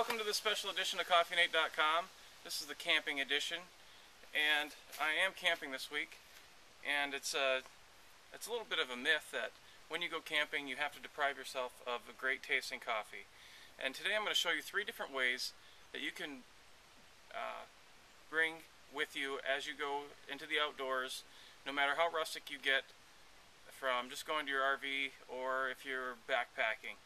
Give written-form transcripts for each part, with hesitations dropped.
welcome to this special edition of CoffeeNate.com. This is the camping edition, and I am camping this week. And it's a little bit of a myth that when you go camping, you have to deprive yourself of a great tasting coffee. And today I'm going to show you 3 different ways that you can bring with you as you go into the outdoors, no matter how rustic you get from just going to your RV or if you're backpacking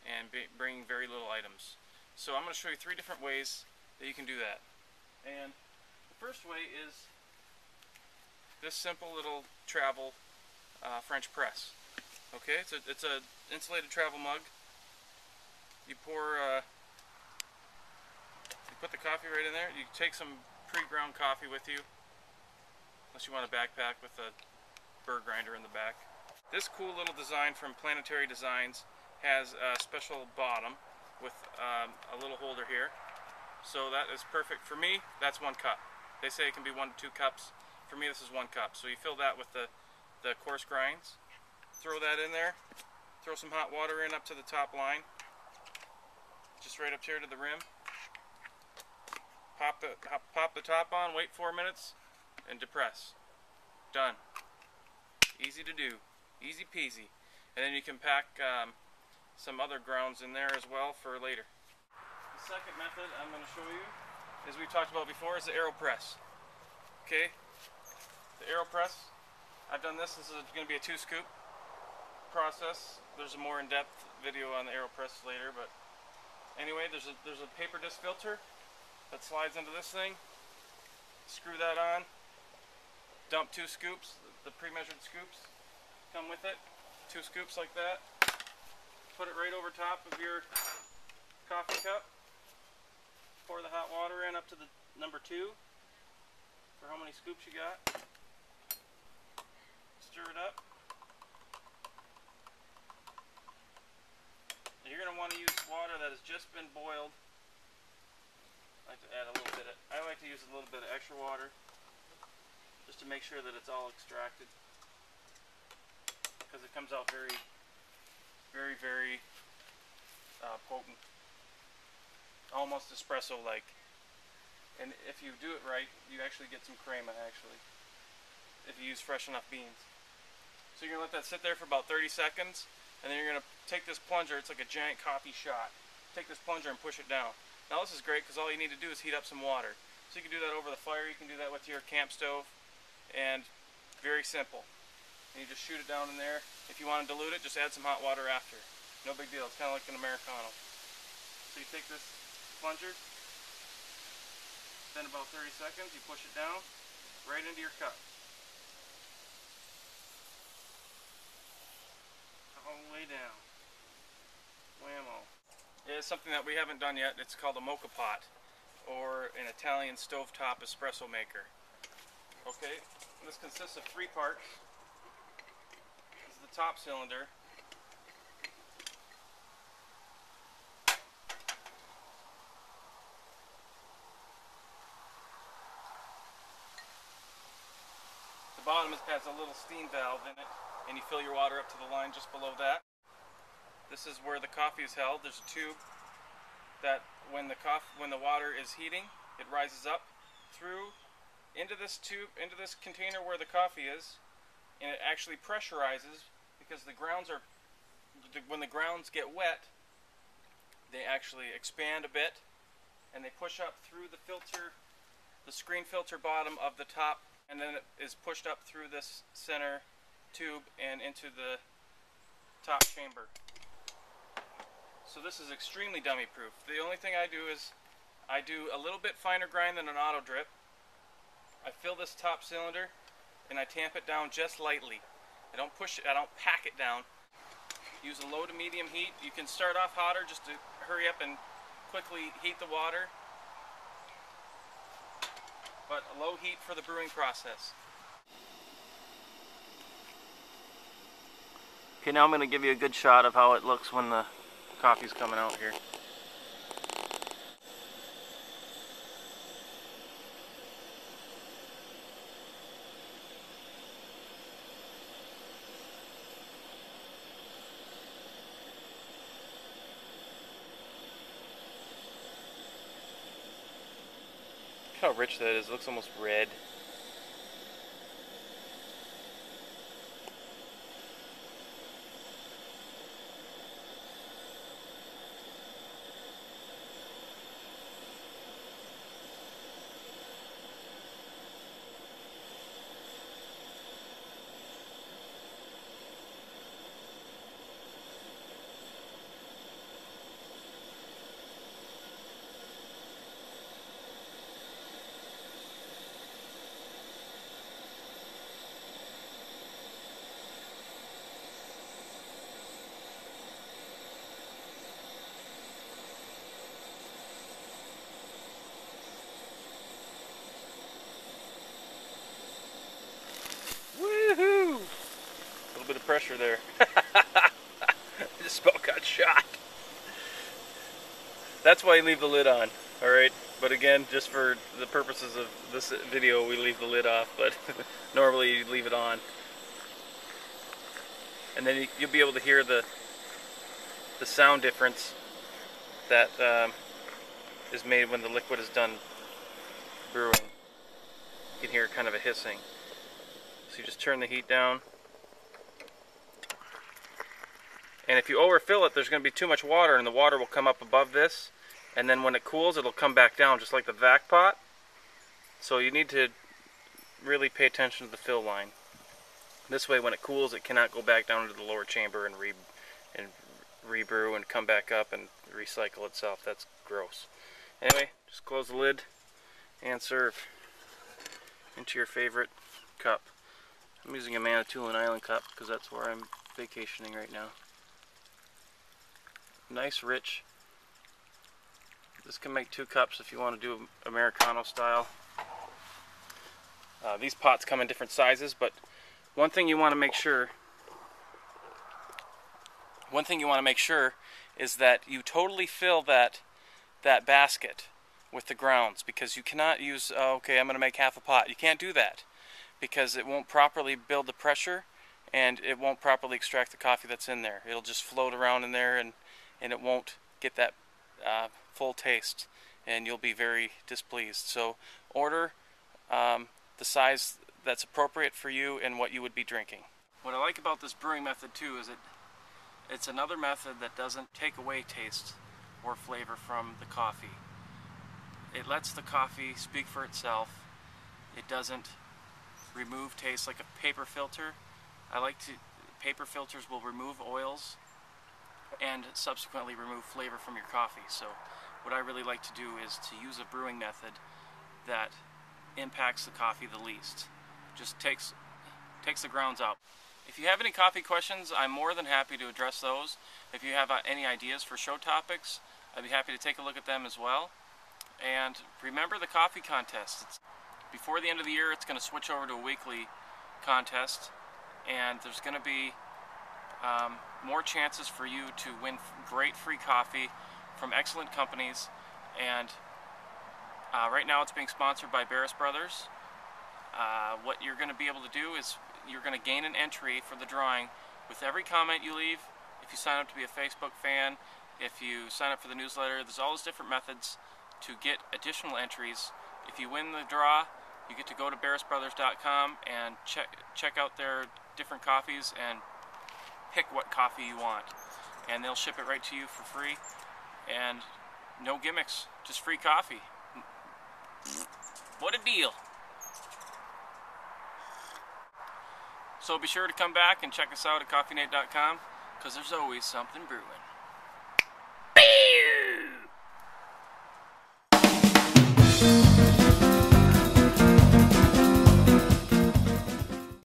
and bringing very little items. So I'm going to show you 3 different ways that you can do that. And the first way is this simple little travel French press. Okay, it's a insulated travel mug. You pour, you put the coffee right in there. You take some pre-ground coffee with you, unless you want a backpack with a burr grinder in the back. This cool little design from Planetary Designs has a special bottom with a little holder here. So that is perfect. For me, that's 1 cup. They say it can be 1 to 2 cups. For me, this is 1 cup. So you fill that with the coarse grinds. Throw that in there. Throw some hot water in up to the top line. Just right up here to the rim. Pop the top on, wait 4 minutes, and depress. Done. Easy to do. Easy peasy. And then you can pack some other grounds in there as well for later. The second method I'm going to show you, as we've talked about before, is the AeroPress. Okay? The AeroPress, I've done this. This is going to be a 2-scoop process. There's a more in-depth video on the AeroPress later, but anyway, there's a paper disc filter that slides into this thing. Screw that on. Dump 2 scoops. The pre-measured scoops come with it. 2 scoops like that. Put it right over top of your coffee cup. Pour the hot water in up to the number 2 for how many scoops you got. Stir it up. You're going to want to use water that has just been boiled. I like to add a little bit. I like to use a little bit of extra water just to make sure that it's all extracted, because it comes out very potent, almost espresso-like. And if you do it right, you actually get some crema, actually, if you use fresh enough beans. So you're going to let that sit there for about 30 seconds, and then you're going to take this plunger. It's like a giant coffee shot. Take this plunger and push it down. Now this is great because all you need to do is heat up some water. So you can do that over the fire, you can do that with your camp stove, and very simple. And you just shoot it down in there. If you want to dilute it, just add some hot water after. No big deal. It's kind of like an Americano. So you take this plunger, then about 30 seconds, you push it down right into your cup. All the way down. Whammo. It's something that we haven't done yet. It's called a mocha pot, or an Italian stovetop espresso maker. Okay, this consists of 3 parts. This is the top cylinder. The bottom has a little steam valve in it, and you fill your water up to the line just below that. This is where the coffee is held. There's a tube that when the water is heating, it rises up through into this tube, into this container where the coffee is, and it actually pressurizes, because the grounds are, when the grounds get wet, they actually expand a bit, and they push up through the filter, the screen filter bottom of the top, and then it is pushed up through this center tube and into the top chamber. So this is extremely dummy proof. The only thing I do is I do a little bit finer grind than an auto drip. I fill this top cylinder and I tamp it down just lightly. I don't push it, I don't pack it down. Use a low to medium heat. You can start off hotter just to hurry up and quickly heat the water, but a low heat for the brewing process. Okay, now I'm going to give you a good shot of how it looks when the coffee's coming out here. Look how rich that is. It looks almost red. Woohoo! A little bit of pressure there. I just about got shot. That's why you leave the lid on, alright? But again, just for the purposes of this video, we leave the lid off, but normally you leave it on. And then you'll be able to hear the sound difference that is made when the liquid is done brewing. You can hear kind of a hissing. So you just turn the heat down. And if you overfill it, there's going to be too much water, and the water will come up above this, and then when it cools, it'll come back down, just like the vac pot. So you need to really pay attention to the fill line. This way, when it cools, it cannot go back down into the lower chamber and rebrew and come back up and recycle itself. That's gross. Anyway, just close the lid and serve into your favorite cup. I'm using a Manitoulin Island cup because that's where I'm vacationing right now. Nice, rich. This can make 2 cups if you want to do Americano style. These pots come in different sizes, but one thing you want to make sure is that you totally fill that basket with the grounds, because you cannot use, okay, I'm going to make half a pot. You can't do that because it won't properly build the pressure and it won't properly extract the coffee that's in there. It'll just float around in there and it won't get that full taste, and you'll be very displeased. So order the size that's appropriate for you and what you would be drinking. What I like about this brewing method too is it's another method that doesn't take away taste or flavor from the coffee. It lets the coffee speak for itself. It doesn't remove taste like a paper filter. Paper filters will remove oils and subsequently remove flavor from your coffee. So what I really like to do is to use a brewing method that impacts the coffee the least. Just takes the grounds out. If you have any coffee questions, I'm more than happy to address those. If you have any ideas for show topics, I'd be happy to take a look at them as well. And remember the coffee contest. Before the end of the year, it's going to switch over to a weekly contest, and there's going to be more chances for you to win great free coffee from excellent companies. And right now it's being sponsored by Barris Brothers. What you're going to be able to do is you're going to gain an entry for the drawing with every comment you leave. If you sign up to be a Facebook fan, if you sign up for the newsletter, there's all those different methods to get additional entries. If you win the draw, you get to go to barrisbrothers.com and check out their different coffees and pick what coffee you want, and they'll ship it right to you for free, and no gimmicks, just free coffee. What a deal. So be sure to come back and check us out at coffeenate.com, because there's always something brewing.